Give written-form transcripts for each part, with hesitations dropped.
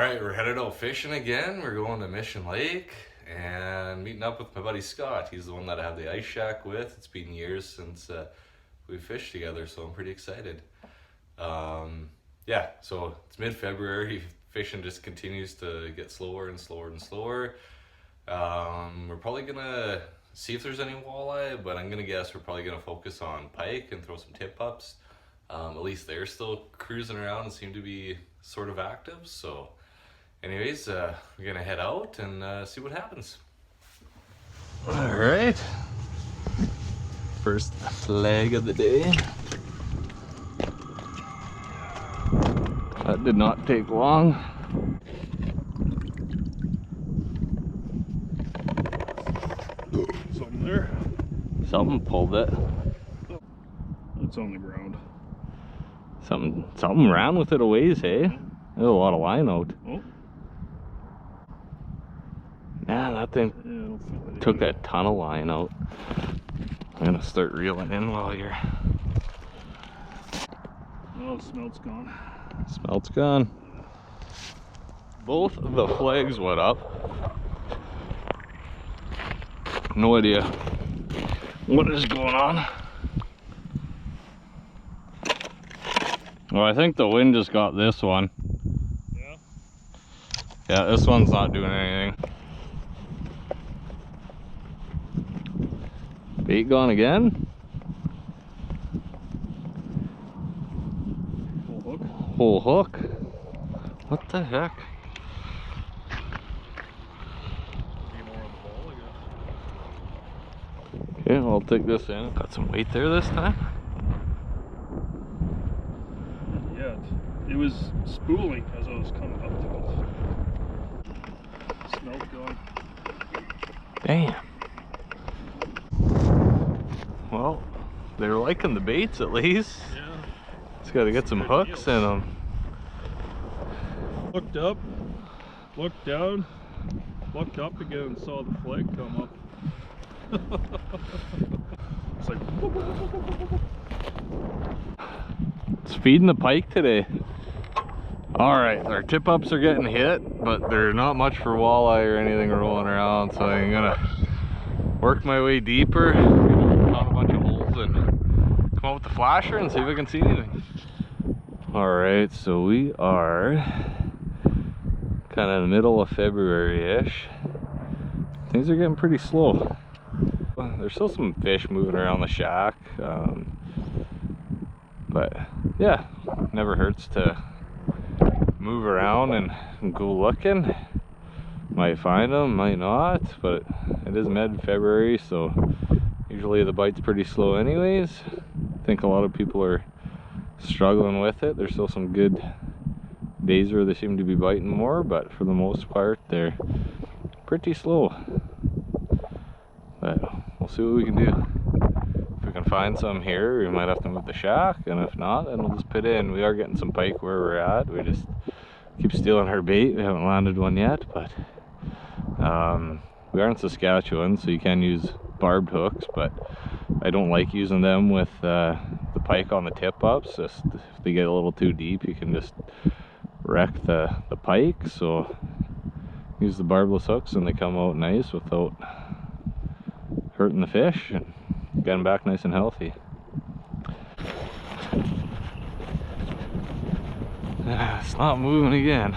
Alright, we're headed out fishing again. We're going to Mission Lake and meeting up with my buddy Scott. He's the one that I have the ice shack with. It's been years since we fished together, so I'm pretty excited. Yeah, so it's mid-February. Fishing just continues to get slower and slower and slower. We're probably gonna see if there's any walleye, but I'm gonna guess we're probably gonna focus on pike and throw some tip-ups. At least they're still cruising around and seem to be sort of active. So anyways, we're gonna head out and see what happens. All right, first flag of the day. That did not take long. Something there. Something pulled it. It's on the ground. Something ran with it a ways, hey? There's a lot of line out. Oh. Man, that thing took a ton of line out. I'm gonna start reeling in while you're... Oh, smelt's gone. Smelt's gone. Both of the flags went up. No idea what is going on. Well, I think the wind just got this one. Yeah? Yeah, this one's not doing anything. Bait gone again? Whole hook? Whole hook? What the heck? Get more on the ball, I guess. Okay, I'll take this in. Got some weight there this time. Yeah, it was spooling as I was coming up to it. Smelt gone. Damn. Well, they're liking the baits at least. Yeah. Just gotta get some hooks in them. Looked up, looked down, looked up again and saw the flag come up. It's like... It's feeding the pike today. Alright, our tip-ups are getting hit, but they're not much for walleye or anything rolling around, so I'm gonna work my way deeper, count a bunch of holes, and come out with the flasher and see if I can see anything. Alright, so we are kind of in the middle of February-ish. Things are getting pretty slow. There's still some fish moving around the shack, but yeah, never hurts to move around and go looking. Might find them, might not, but it is mid-February, so usually the bite's pretty slow anyways. I think a lot of people are struggling with it. There's still some good days where they seem to be biting more, but for the most part they're pretty slow. But we'll see what we can do. If we can find some here, we might have to move the shack, and if not, then we'll just put in. We are getting some pike where we're at. We just keep stealing her bait. We haven't landed one yet, but we are in Saskatchewan, so you can use barbed hooks, but I don't like using them with the pike on the tip-ups. Just if they get a little too deep, you can just wreck the pike. So use the barbless hooks and they come out nice without hurting the fish and get them back nice and healthy. It's not moving again.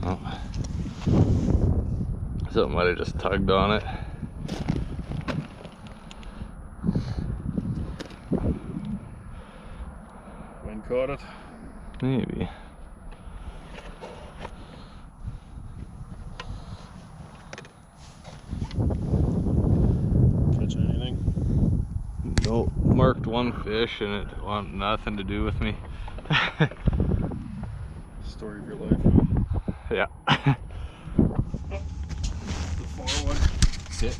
Oh. Something might have just tugged on it. Wind caught it. Maybe. Catch anything? Nope. Marked one fish and it wanted nothing to do with me. Story of your life. Yeah. The far one. Sit.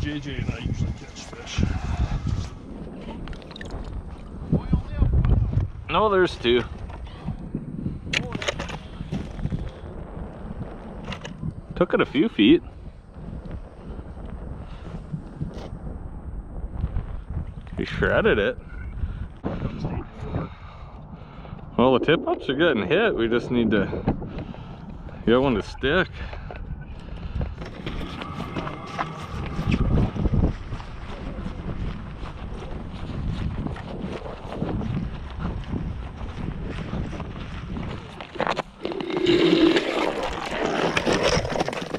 JJ and I usually catch fish. no, there's two. Took it a few feet. He shredded it. Well, the tip ups are getting hit. We just need to get one to stick.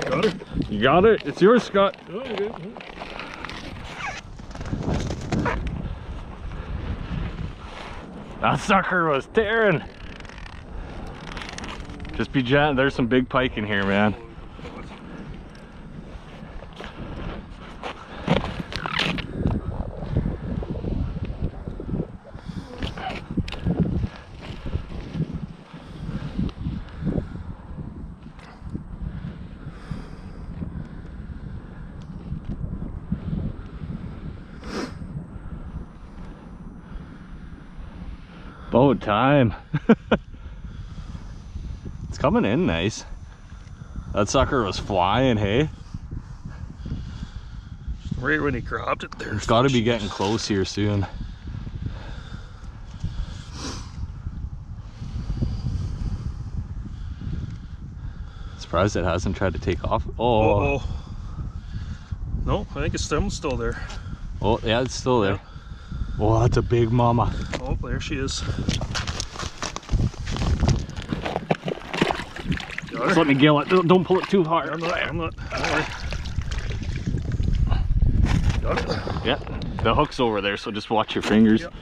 Got it? You got it? It's yours, Scott. Oh, okay. That sucker was tearing. Just be gentle. There's some big pike in here, man. About time. It's coming in nice. That sucker was flying, hey? Right when he dropped it there. It's got to be getting close here soon. Surprised it hasn't tried to take off. Oh. Uh-oh. No, I think his stem's still there. Oh, yeah, it's still there. Oh, that's a big mama. Oh, there she is. Just let me gill it. Don't pull it too hard. I'm not. Don't worry. Got it? Yeah, the hook's over there, so just watch your fingers. Yep.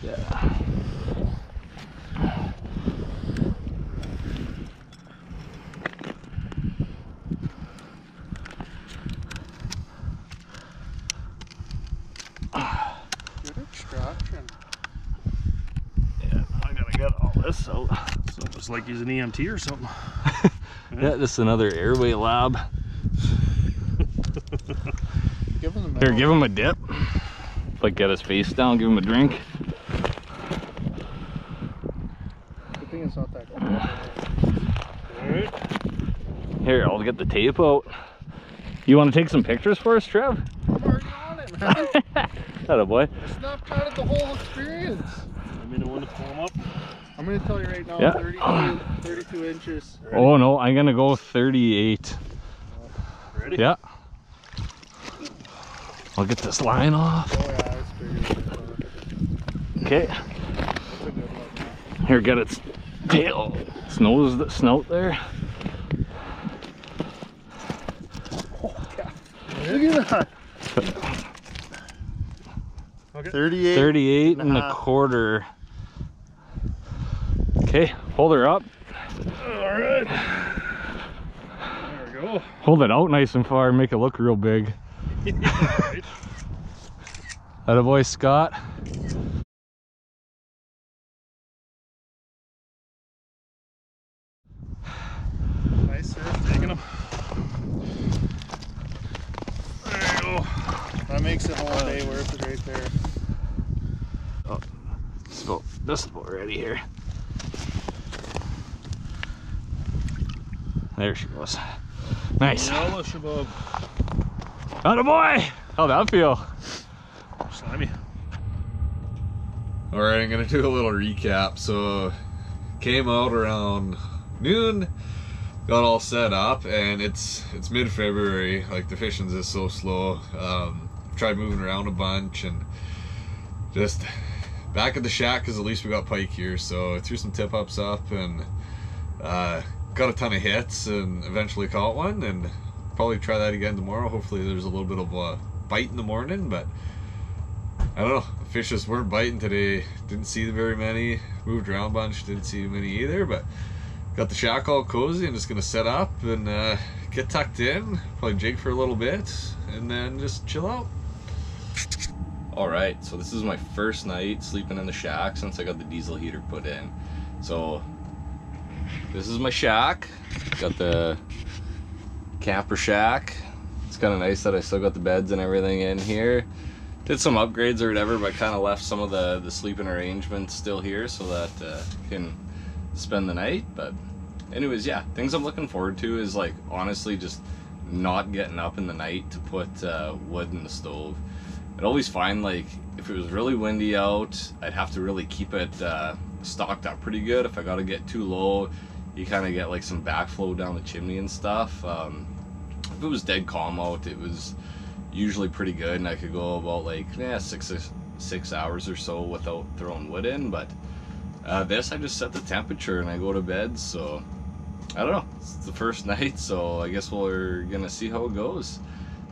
Yeah. Good extraction. Yeah, I gotta get all this out. It's almost like he's an EMT or something. Yeah, this is another airway lab. Give him Here, give him a dip. Like, get his face down, give him a drink. Good thing it's not that cold. Alright. Here, I'll get the tape out. You want to take some pictures for us, Trev? I'm already on it, man. Attaboy. Snapchatted the whole experience. I'm in the one to pull him up. I'm going to tell you right now, Yeah. 32 inches. Ready? Oh no, I'm gonna go 38. Ready? Yeah. I'll get this line off. Oh yeah, it's bigger than I thought. Okay. That's a good one. Here, get its tail. Its nose, snout there. Oh yeah. Look at that. Okay. 38. 38 and a quarter. Okay, hold her up. Alright. There we go. Hold it out nice and far, make it look real big. Right. Attaboy, Scott. Nice, sir. Taking him. There you go. That makes it all day worth it right there. Oh, this is about ready here. There she goes. Nice. Relish above. Attaboy! How'd that feel? Slimy. All right, I'm gonna do a little recap. So, came out around noon, got all set up, and it's mid-February. Like, the fishing's just so slow. Tried moving around a bunch and just back at the shack because at least we got pike here. So I threw some tip-ups up and got a ton of hits and eventually caught one, and probably try that again tomorrow. Hopefully there's a little bit of a bite in the morning, but I don't know, the fish just weren't biting today. Didn't see very many. Moved around a bunch, didn't see many either, but got the shack all cozy and just gonna set up and get tucked in, probably jig for a little bit, and then just chill out. Alright, so this is my first night sleeping in the shack since I got the diesel heater put in. So this is my shack. Got the camper shack. It's kind of nice that I still got the beds and everything in here. did some upgrades or whatever, but kind of left some of the sleeping arrangements still here so that can spend the night. But anyways, yeah, things I'm looking forward to is like honestly just not getting up in the night to put wood in the stove. I'd always find like if it was really windy out, I'd have to really keep it stocked up pretty good. If I got to get too low, you kind of get like some backflow down the chimney and stuff. If it was dead calm out, it was usually pretty good, and I could go about like 6 hours or so without throwing wood in. But this, I just set the temperature and I go to bed, so I don't know, it's the first night, so I guess we're gonna see how it goes.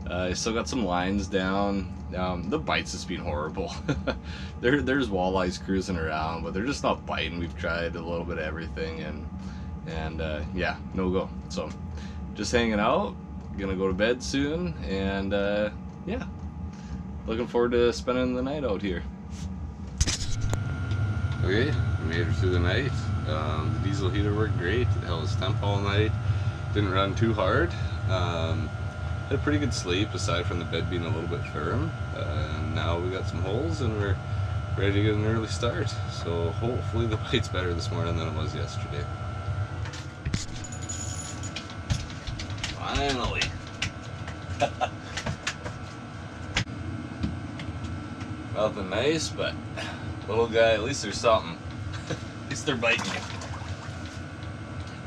I still got some lines down. The bites has been horrible. There's walleyes cruising around, but they're just not biting. We've tried a little bit of everything, and yeah, no go. So just hanging out, gonna go to bed soon, and yeah, looking forward to spending the night out here. Okay, we made it through the night. The diesel heater worked great. It held its temp all night. Didn't run too hard. Had a pretty good sleep aside from the bed being a little bit firm. And now we got some holes and we're ready to get an early start. So hopefully the bite's better this morning than it was yesterday. Finally. Nothing nice, but little guy, at least there's something. At least they're biting you.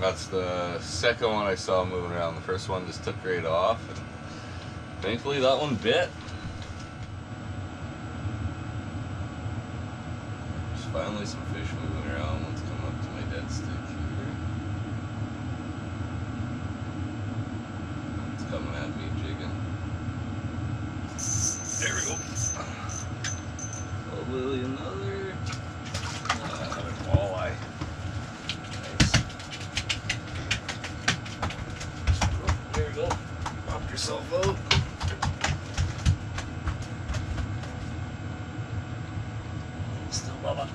That's the second one I saw moving around. The first one just took right off, and thankfully that one bit. There's finally some fish moving around. One's coming up to my dead stick here. It's coming at me, jigging. There we go. Probably another walleye. Nice. Oh, there you go. Knock yourself out. Still Bubba.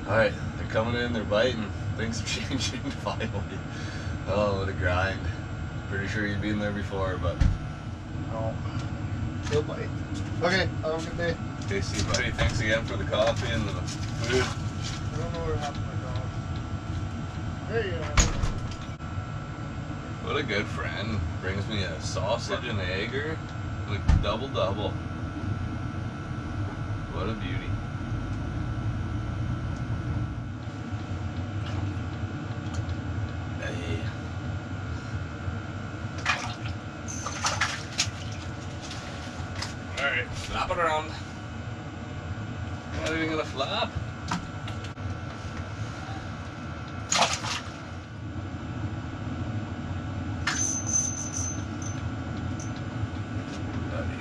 Alright, they're coming in, they're biting. Things are changing finally. Oh, what a grind. Pretty sure you'd been there before, but... Oh. He'll bite. Okay, have a good day. Okay, see you, buddy. Thanks again for the coffee and the food. I don't know what happened to my dog. There you are. What a good friend. Brings me a sausage and an egger. Like double. What a beauty. Hey. Alright, flap it around. Not even gonna flap.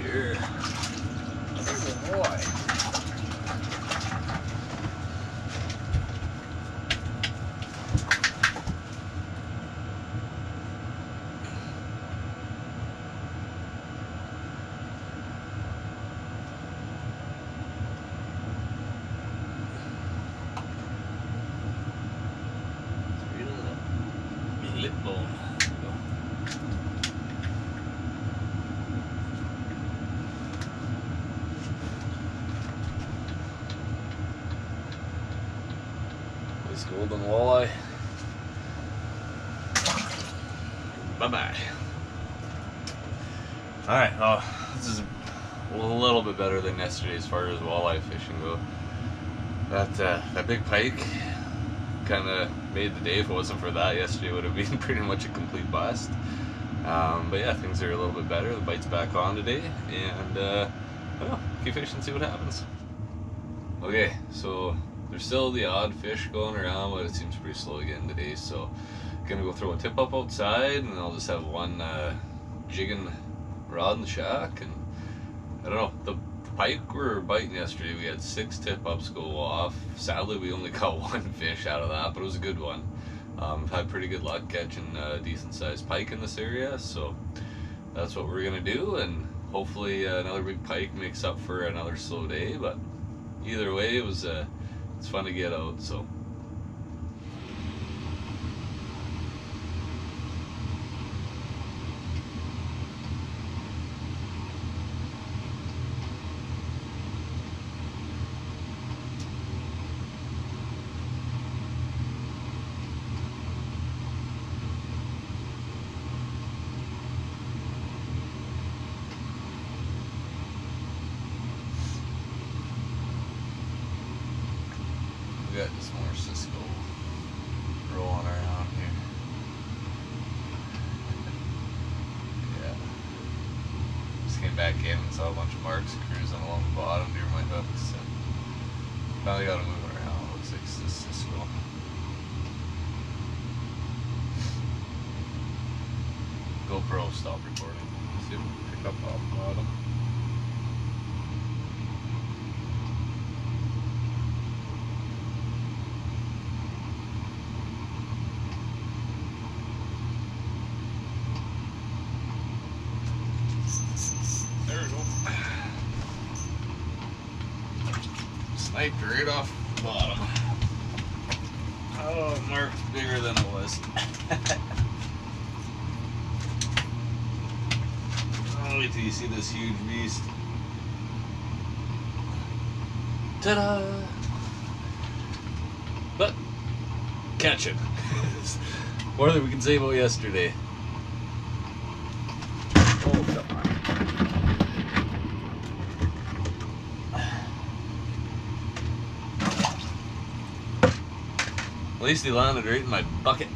Here. There's a boy. Lip bone. This golden walleye. Bye-bye. Alright, well, this is a little bit better than yesterday as far as walleye fishing go. That big pike kind of made the day. If it wasn't for that, yesterday would have been pretty much a complete bust. But yeah, things are a little bit better. The bite's back on today, and I don't know, keep fishing and see what happens. Okay, so there's still the odd fish going around, but it seems pretty slow again today, so gonna go throw a tip up outside, and I'll just have one jigging rod in the shack. And I don't know, the pike were biting yesterday. We had 6 tip ups go off. Sadly, we only got 1 fish out of that, but it was a good one. I've had pretty good luck catching decent sized pike in this area, so that's what we're gonna do, and hopefully another big pike makes up for another slow day. But either way, it's fun to get out. So Cisco rolling around here. Yeah. Just came back in and saw a bunch of marks cruising along the bottom near my hooks. And finally got them moving around. Looks like it's this Cisco. GoPro stop recording. See if we can pick up off the bottom. There we go. Sniped right off the bottom. Oh, marked bigger than it was. Oh, wait till you see this huge beast. Ta-da! But, catch him. More than we can say about yesterday. Oh, come on. At least he landed right in my bucket.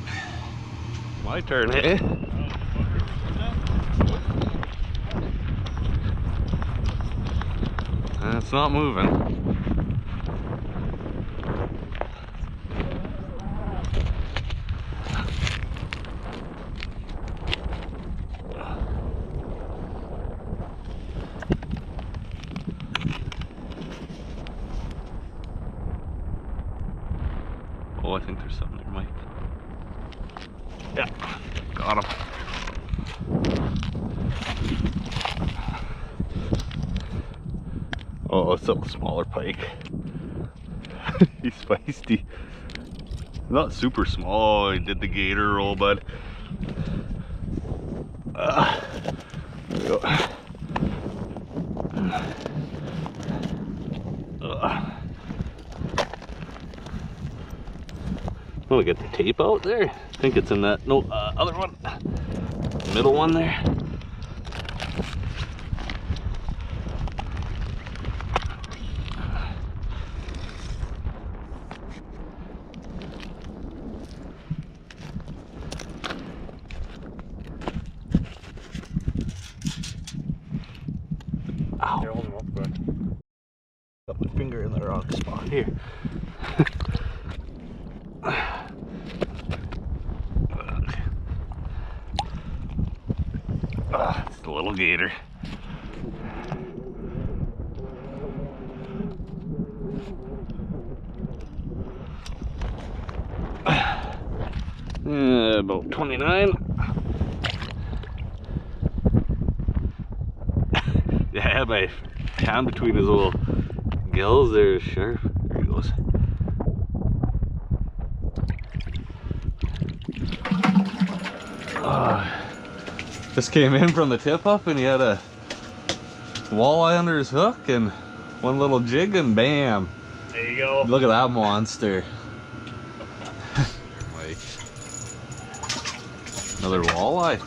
My turn, eh? It's not moving. Oh, I think there's something there, Mike. Yeah, got him. Oh, it's a smaller pike. He's feisty. Not super small. He did the gator roll, bud. There we go. I'm gonna get the tape out there. I think it's in that other one, middle one there. Ow. Here, hold him up quick. Got my finger in the wrong spot here. It's the little gator. About 29. Yeah, I had my hand between his little gills there, sharp. There he goes. Just came in from the tip up and he had a walleye under his hook and one little jig and bam. There you go. Look at that monster. Like another walleye.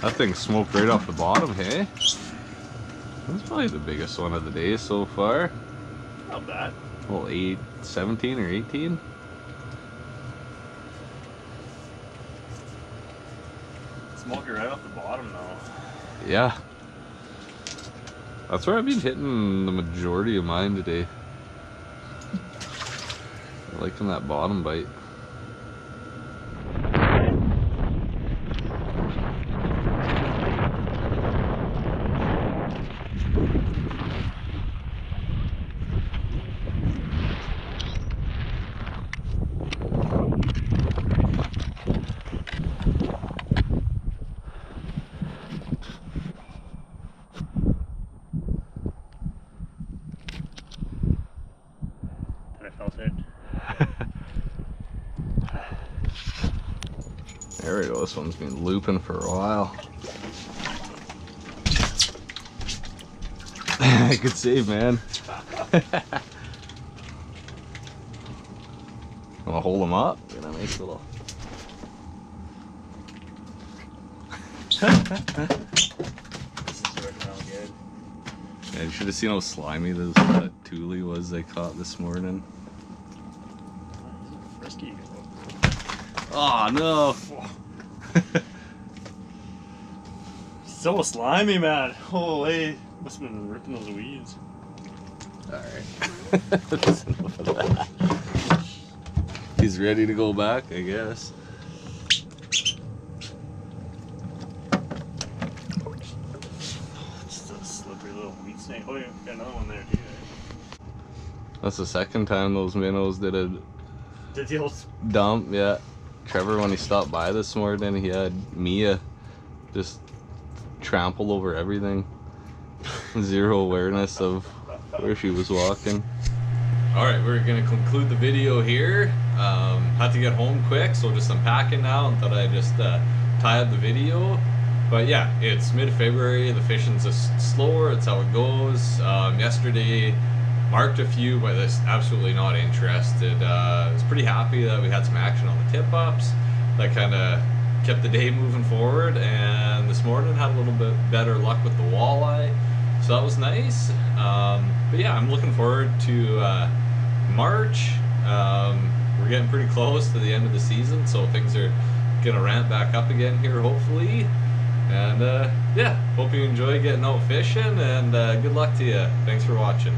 That thing smoked right off the bottom, hey? That's probably the biggest one of the day so far. Not bad. Well, 17 or 18. Smoking right off the bottom though. Yeah. That's where I've been hitting the majority of mine today. I liking that bottom bite. There we go, this one's been looping for a while. Good save, man. Wanna hold him up? Get a nice little... This is working out good. Yeah, you should have seen how slimy this tule was they caught this morning. risky. Oh no. So slimy, man. Holy. Must have been ripping those weeds. Alright. That's enough of that. He's ready to go back, I guess. Just a slippery little weed snake. Oh, yeah, got another one there, too. That's the second time those minnows did a Did the old. dump, yeah. Trevor, when he stopped by this morning, he had Mia just trample over everything. Zero awareness of where she was walking. Alright, we're gonna conclude the video here. Had to get home quick, so just unpacking now and thought I'd just tie up the video. But yeah, it's mid-February, the fishing's just slower, it's how it goes. Yesterday marked a few, but it's absolutely not interested. I was pretty happy that we had some action on the tip-ups. That kind of kept the day moving forward, and this morning had a little bit better luck with the walleye, so that was nice. But yeah, I'm looking forward to March. We're getting pretty close to the end of the season, so things are gonna ramp back up again here, hopefully. And yeah, hope you enjoy getting out fishing, and good luck to you. Thanks for watching.